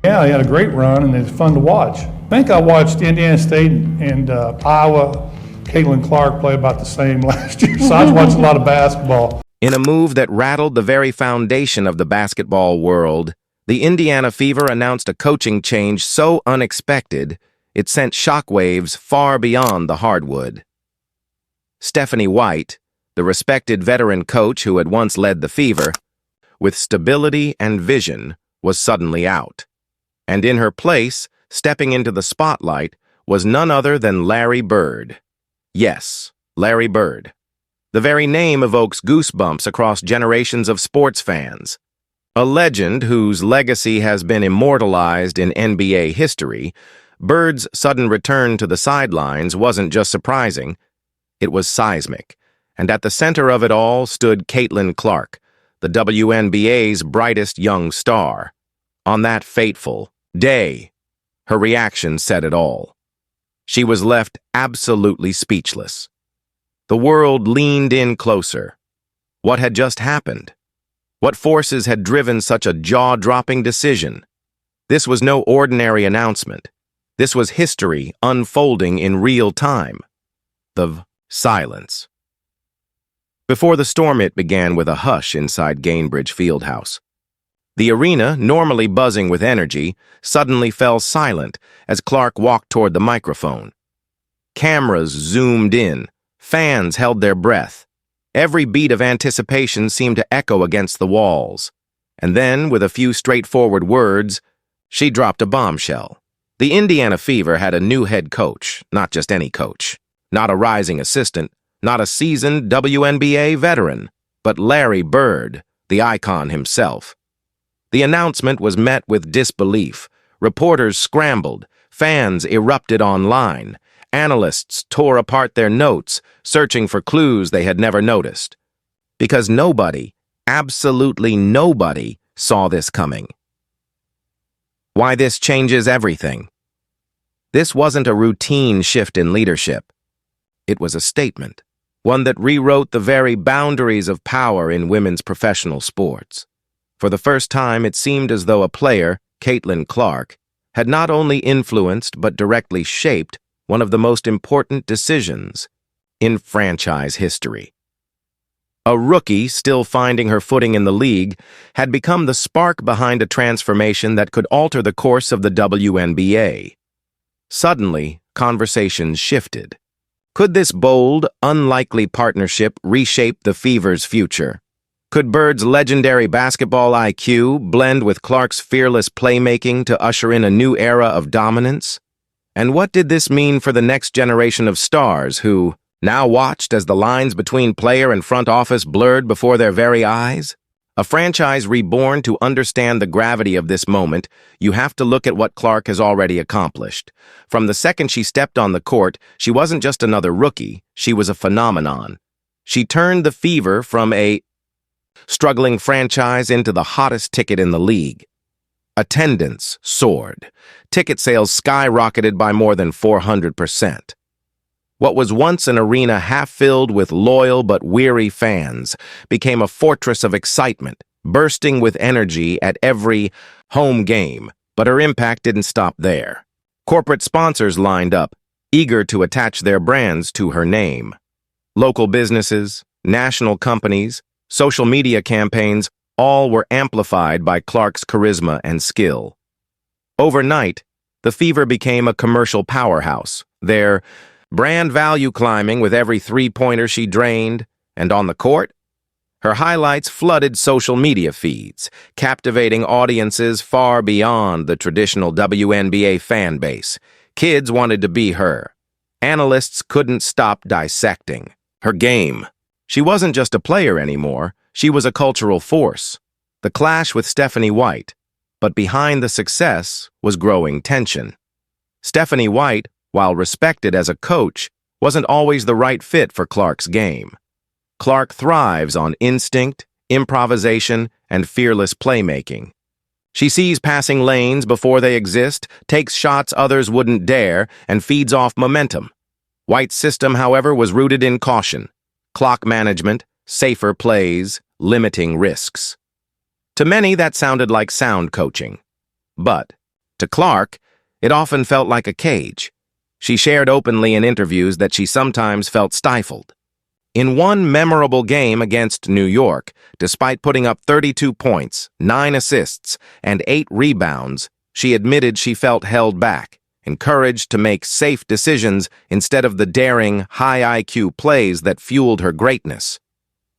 Yeah, he had a great run, and it's fun to watch. I think I watched Indiana State and Iowa. Caitlin Clark play about the same last year, so I was watching a lot of basketball. In a move that rattled the very foundation of the basketball world, the Indiana Fever announced a coaching change so unexpected it sent shockwaves far beyond the hardwood. Stephanie White, the respected veteran coach who had once led the Fever, with stability and vision, was suddenly out. And in her place, stepping into the spotlight, was none other than Larry Bird. Yes, Larry Bird. The very name evokes goosebumps across generations of sports fans. A legend whose legacy has been immortalized in NBA history, Bird's sudden return to the sidelines wasn't just surprising, it was seismic. And at the center of it all stood Caitlin Clark, the WNBA's brightest young star. On that fateful day, her reaction said it all. She was left absolutely speechless. The world leaned in closer. What had just happened? What forces had driven such a jaw-dropping decision? This was no ordinary announcement. This was history unfolding in real time. The silence. Before the storm, it began with a hush inside Gainbridge Fieldhouse. The arena, normally buzzing with energy, suddenly fell silent as Clark walked toward the microphone. Cameras zoomed in. Fans held their breath. Every beat of anticipation seemed to echo against the walls. And then, with a few straightforward words, she dropped a bombshell. The Indiana Fever had a new head coach, not just any coach. Not a rising assistant, not a seasoned WNBA veteran, but Larry Bird, the icon himself. The announcement was met with disbelief. Reporters scrambled. Fans erupted online. Analysts tore apart their notes, searching for clues they had never noticed. Because nobody, absolutely nobody, saw this coming. Why this changes everything. This wasn't a routine shift in leadership. It was a statement, one that rewrote the very boundaries of power in women's professional sports. For the first time, it seemed as though a player, Caitlin Clark, had not only influenced but directly shaped one of the most important decisions in franchise history. A rookie still finding her footing in the league had become the spark behind a transformation that could alter the course of the WNBA. Suddenly, conversations shifted. Could this bold, unlikely partnership reshape the Fever's future? Could Bird's legendary basketball IQ blend with Clark's fearless playmaking to usher in a new era of dominance? And what did this mean for the next generation of stars who now watched as the lines between player and front office blurred before their very eyes? A franchise reborn. To understand the gravity of this moment, you have to look at what Clark has already accomplished. From the second she stepped on the court, she wasn't just another rookie, she was a phenomenon. She turned the Fever from a struggling franchise into the hottest ticket in the league. Attendance soared. Ticket sales skyrocketed by more than 400%. What was once an arena half-filled with loyal but weary fans became a fortress of excitement, bursting with energy at every home game. But her impact didn't stop there. Corporate sponsors lined up, eager to attach their brands to her name. Local businesses, national companies, social media campaigns, all were amplified by Clark's charisma and skill. Overnight, the Fever became a commercial powerhouse, their brand value climbing with every three-pointer she drained, and on the court, her highlights flooded social media feeds, captivating audiences far beyond the traditional WNBA fan base. Kids wanted to be her. Analysts couldn't stop dissecting her game. She wasn't just a player anymore, she was a cultural force. The clash with Stephanie White, but behind the success was growing tension. Stephanie White, while respected as a coach, wasn't always the right fit for Clark's game. Clark thrives on instinct, improvisation, and fearless playmaking. She sees passing lanes before they exist, takes shots others wouldn't dare, and feeds off momentum. White's system, however, was rooted in caution, clock management, safer plays, limiting risks. To many, that sounded like sound coaching. But To Clark, it often felt like a cage. She shared openly in interviews that she sometimes felt stifled. In one memorable game against New York, despite putting up 32 points, 9 assists, and 8 rebounds, she admitted she felt held back, encouraged to make safe decisions instead of the daring, high IQ plays that fueled her greatness.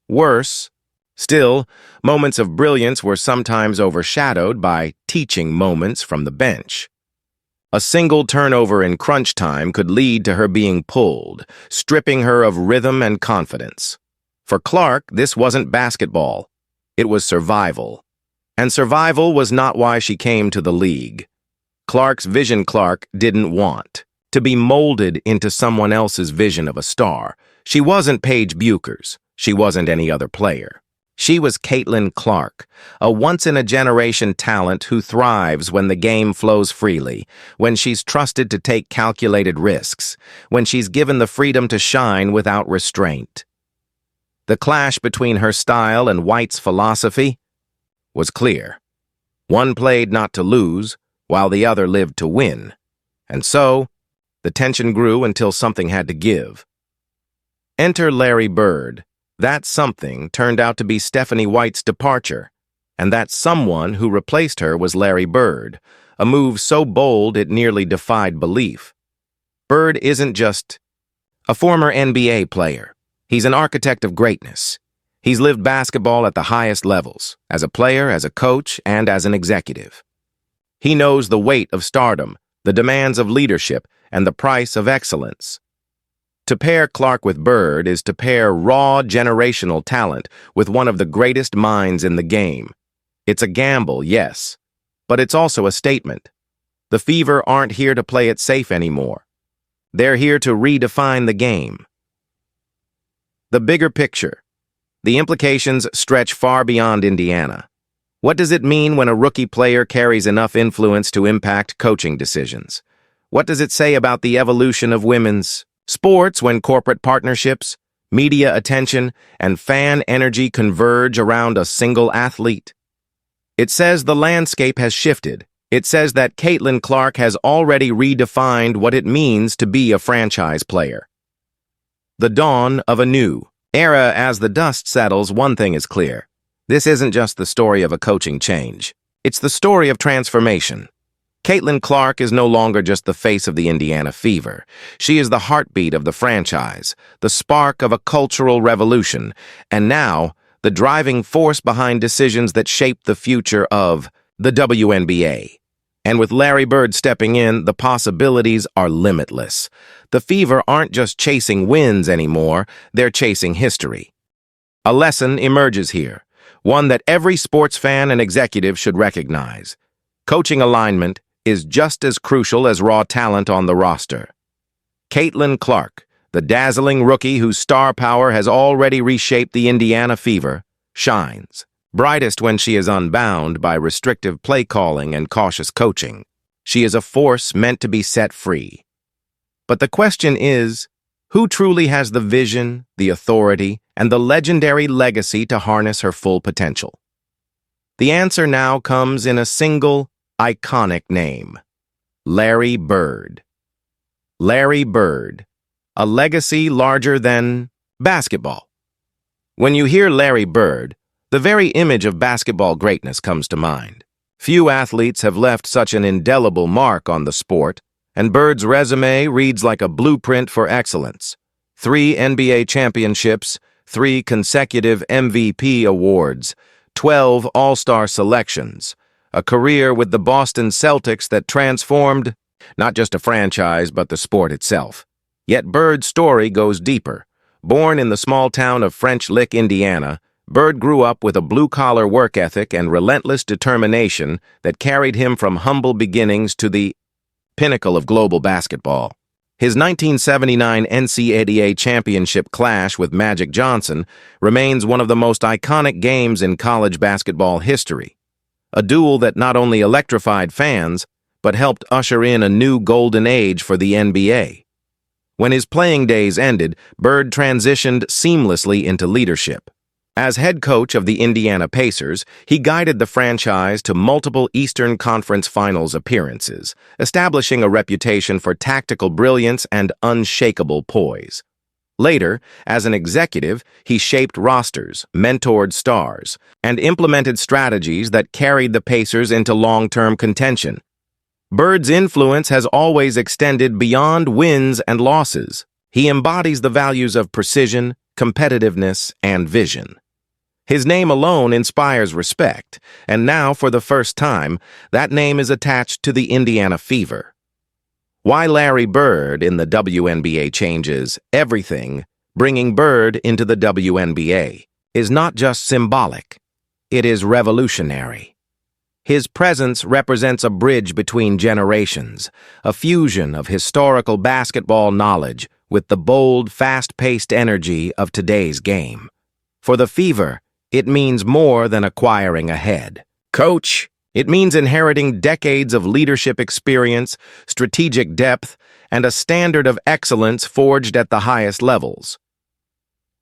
Worse, still, moments of brilliance were sometimes overshadowed by teaching moments from the bench. A single turnover in crunch time could lead to her being pulled, stripping her of rhythm and confidence. For Clark, this wasn't basketball. It was survival. And survival was not why she came to the league. Clark didn't want to be molded into someone else's vision of a star. She wasn't Paige Bueckers. She wasn't any other player. She was Caitlin Clark, a once-in-a-generation talent who thrives when the game flows freely, when she's trusted to take calculated risks, when she's given the freedom to shine without restraint. The clash between her style and White's philosophy was clear. One played not to lose, while the other lived to win. And so, the tension grew until something had to give. Enter Larry Bird. That something turned out to be Stephanie White's departure, and that someone who replaced her was Larry Bird, a move so bold it nearly defied belief. Bird isn't just a former NBA player. He's an architect of greatness. He's lived basketball at the highest levels, as a player, as a coach, and as an executive. He knows the weight of stardom, the demands of leadership, and the price of excellence. To pair Clark with Bird is to pair raw generational talent with one of the greatest minds in the game. It's a gamble, yes, but it's also a statement. The Fever aren't here to play it safe anymore. They're here to redefine the game. The bigger picture. The implications stretch far beyond Indiana. What does it mean when a rookie player carries enough influence to impact coaching decisions? What does it say about the evolution of women's sports when corporate partnerships, media attention, and fan energy converge around a single athlete? It says the landscape has shifted. It says that Caitlin Clark has already redefined what it means to be a franchise player. The dawn of a new era. As the dust settles, one thing is clear. This isn't just the story of a coaching change. It's the story of transformation. Caitlin Clark is no longer just the face of the Indiana Fever. She is the heartbeat of the franchise, the spark of a cultural revolution, and now the driving force behind decisions that shape the future of the WNBA. And with Larry Bird stepping in, the possibilities are limitless. The Fever aren't just chasing wins anymore, they're chasing history. A lesson emerges here, one that every sports fan and executive should recognize. Coaching alignment is just as crucial as raw talent on the roster. Caitlin Clark, the dazzling rookie whose star power has already reshaped the Indiana Fever, shines, brightest when she is unbound by restrictive play calling and cautious coaching. She is a force meant to be set free. But the question is, who truly has the vision, the authority, and the legendary legacy to harness her full potential? The answer now comes in a single, iconic name: Larry Bird. Larry Bird, a legacy larger than basketball. When you hear Larry Bird, the very image of basketball greatness comes to mind. Few athletes have left such an indelible mark on the sport, and Bird's resume reads like a blueprint for excellence. 3 NBA championships, 3 consecutive MVP awards, 12 All-Star selections, a career with the Boston Celtics that transformed not just a franchise but the sport itself. Yet Bird's story goes deeper. Born in the small town of French Lick, Indiana, Bird grew up with a blue-collar work ethic and relentless determination that carried him from humble beginnings to the pinnacle of global basketball. His 1979 NCAA championship clash with Magic Johnson remains one of the most iconic games in college basketball history. A duel that not only electrified fans, but helped usher in a new golden age for the NBA. When his playing days ended, Bird transitioned seamlessly into leadership. As head coach of the Indiana Pacers, he guided the franchise to multiple Eastern Conference Finals appearances, establishing a reputation for tactical brilliance and unshakable poise. Later, as an executive, he shaped rosters, mentored stars, and implemented strategies that carried the Pacers into long-term contention. Bird's influence has always extended beyond wins and losses. He embodies the values of precision, competitiveness, and vision. His name alone inspires respect, and now, for the first time, that name is attached to the Indiana Fever. Why Larry Bird in the WNBA changes everything, bringing Bird into the WNBA, is not just symbolic, it is revolutionary. His presence represents a bridge between generations, a fusion of historical basketball knowledge with the bold, fast-paced energy of today's game. For the Fever, it means more than acquiring a head coach. It means inheriting decades of leadership experience, strategic depth, and a standard of excellence forged at the highest levels.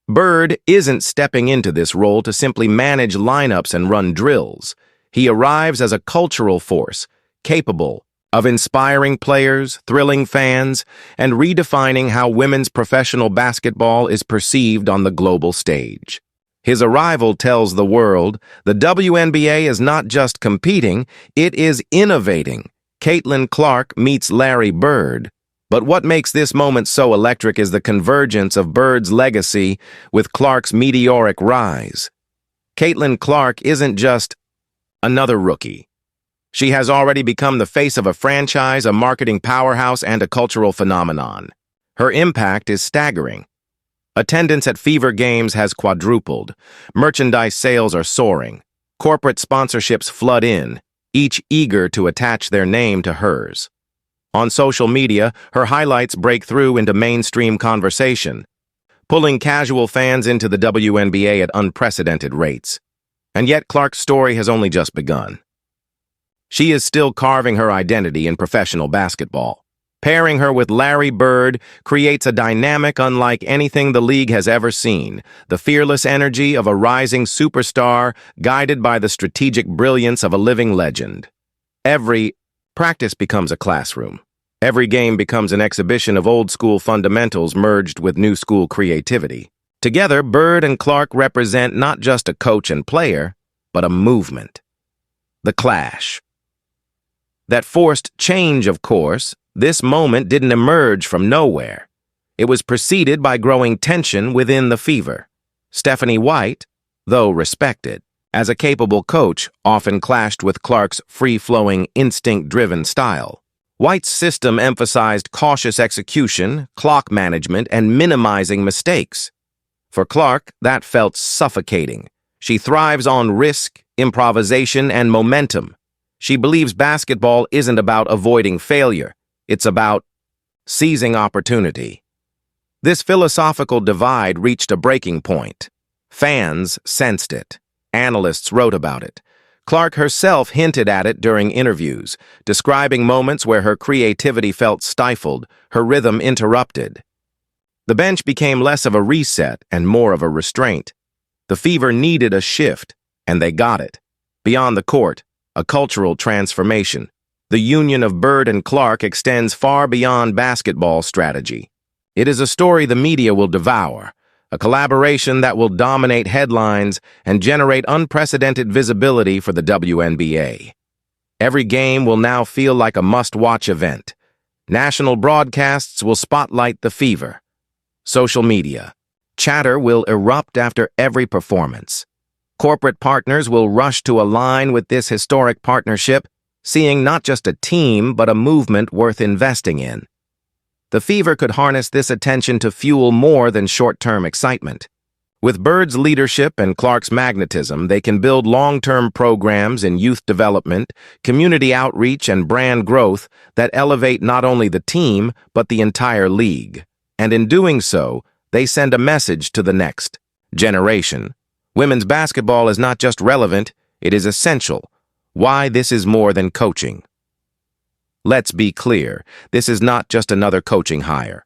Bird isn't stepping into this role to simply manage lineups and run drills. He arrives as a cultural force, capable of inspiring players, thrilling fans, and redefining how women's professional basketball is perceived on the global stage. His arrival tells the world the WNBA is not just competing, it is innovating. Caitlin Clark meets Larry Bird. But what makes this moment so electric is the convergence of Bird's legacy with Clark's meteoric rise. Caitlin Clark isn't just another rookie. She has already become the face of a franchise, a marketing powerhouse, and a cultural phenomenon. Her impact is staggering. Attendance at Fever games has quadrupled. Merchandise sales are soaring. Corporate sponsorships flood in, each eager to attach their name to hers. On social media, her highlights break through into mainstream conversation, pulling casual fans into the WNBA at unprecedented rates. And yet Clark's story has only just begun. She is still carving her identity in professional basketball. Pairing her with Larry Bird creates a dynamic unlike anything the league has ever seen, the fearless energy of a rising superstar guided by the strategic brilliance of a living legend. Every practice becomes a classroom. Every game becomes an exhibition of old-school fundamentals merged with new-school creativity. Together, Bird and Clark represent not just a coach and player, but a movement. The Clash. That forced change, of course. This moment didn't emerge from nowhere. It was preceded by growing tension within the Fever. Stephanie White, though respected as a capable coach, often clashed with Clark's free-flowing, instinct-driven style. White's system emphasized cautious execution, clock management, and minimizing mistakes. For Clark, that felt suffocating. She thrives on risk, improvisation, and momentum. She believes basketball isn't about avoiding failure. It's about seizing opportunity. This philosophical divide reached a breaking point. Fans sensed it. Analysts wrote about it. Clark herself hinted at it during interviews, describing moments where her creativity felt stifled, her rhythm interrupted. The bench became less of a reset and more of a restraint. The Fever needed a shift, and they got it. Beyond the court, a cultural transformation. The union of Bird and Clark extends far beyond basketball strategy. It is a story the media will devour, a collaboration that will dominate headlines and generate unprecedented visibility for the WNBA. Every game will now feel like a must-watch event. National broadcasts will spotlight the Fever. Social media. Chatter will erupt after every performance. Corporate partners will rush to align with this historic partnership, seeing not just a team, but a movement worth investing in. The Fever could harness this attention to fuel more than short-term excitement. With Bird's leadership and Clark's magnetism, they can build long-term programs in youth development, community outreach, and brand growth that elevate not only the team, but the entire league. And in doing so, they send a message to the next generation. Women's basketball is not just relevant, it is essential. Why this is more than coaching. Let's be clear, this is not just another coaching hire.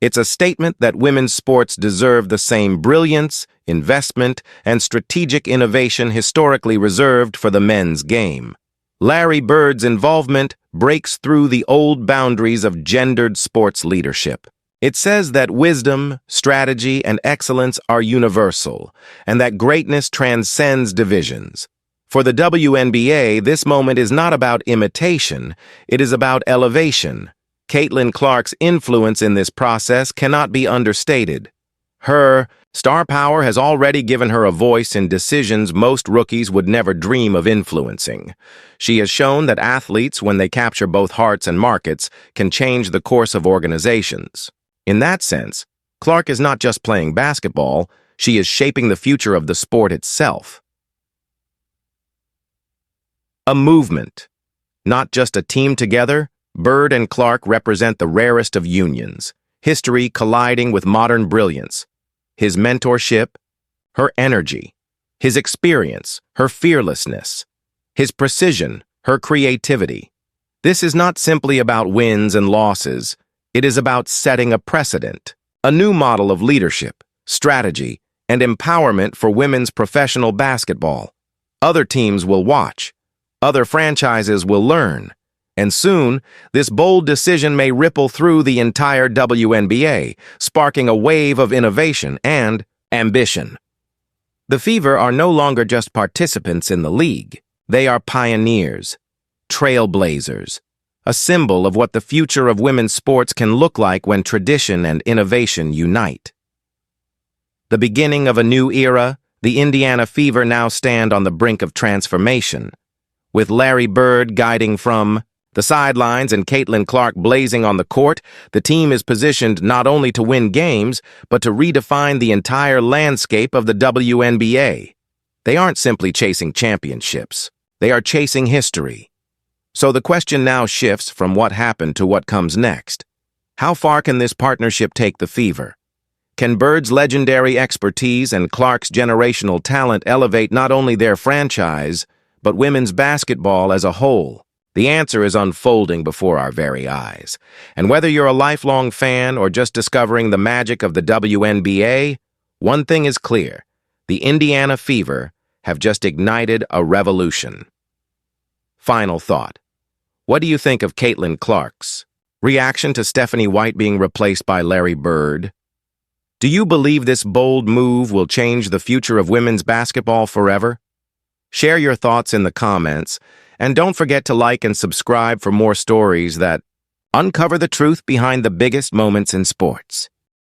It's a statement that women's sports deserve the same brilliance, investment, and strategic innovation historically reserved for the men's game. Larry Bird's involvement breaks through the old boundaries of gendered sports leadership. It says that wisdom, strategy, and excellence are universal, and that greatness transcends divisions. For the WNBA, this moment is not about imitation, it is about elevation. Caitlin Clark's influence in this process cannot be understated. Her star power has already given her a voice in decisions most rookies would never dream of influencing. She has shown that athletes, when they capture both hearts and markets, can change the course of organizations. In that sense, Clark is not just playing basketball, she is shaping the future of the sport itself. A movement. Not just a team together, Bird and Clark represent the rarest of unions, history colliding with modern brilliance. His mentorship, her energy, his experience, her fearlessness, his precision, her creativity. This is not simply about wins and losses. It is about setting a precedent, a new model of leadership, strategy, and empowerment for women's professional basketball. Other teams will watch. Other franchises will learn. And soon, this bold decision may ripple through the entire WNBA, sparking a wave of innovation and ambition. The Fever are no longer just participants in the league. They are pioneers, trailblazers, a symbol of what the future of women's sports can look like when tradition and innovation unite. The beginning of a new era, the Indiana Fever now stand on the brink of transformation, with Larry Bird guiding from the sidelines and Caitlin Clark blazing on the court. The team is positioned not only to win games, but to redefine the entire landscape of the WNBA. They aren't simply chasing championships. They are chasing history. So the question now shifts from what happened to what comes next. How far can this partnership take the Fever? Can Bird's legendary expertise and Clark's generational talent elevate not only their franchise, but women's basketball as a whole? The answer is unfolding before our very eyes. And whether you're a lifelong fan or just discovering the magic of the WNBA, one thing is clear. The Indiana Fever have just ignited a revolution. Final thought. What do you think of Caitlin Clark's reaction to Stephanie White being replaced by Larry Bird? Do you believe this bold move will change the future of women's basketball forever? Share your thoughts in the comments, and don't forget to like and subscribe for more stories that uncover the truth behind the biggest moments in sports.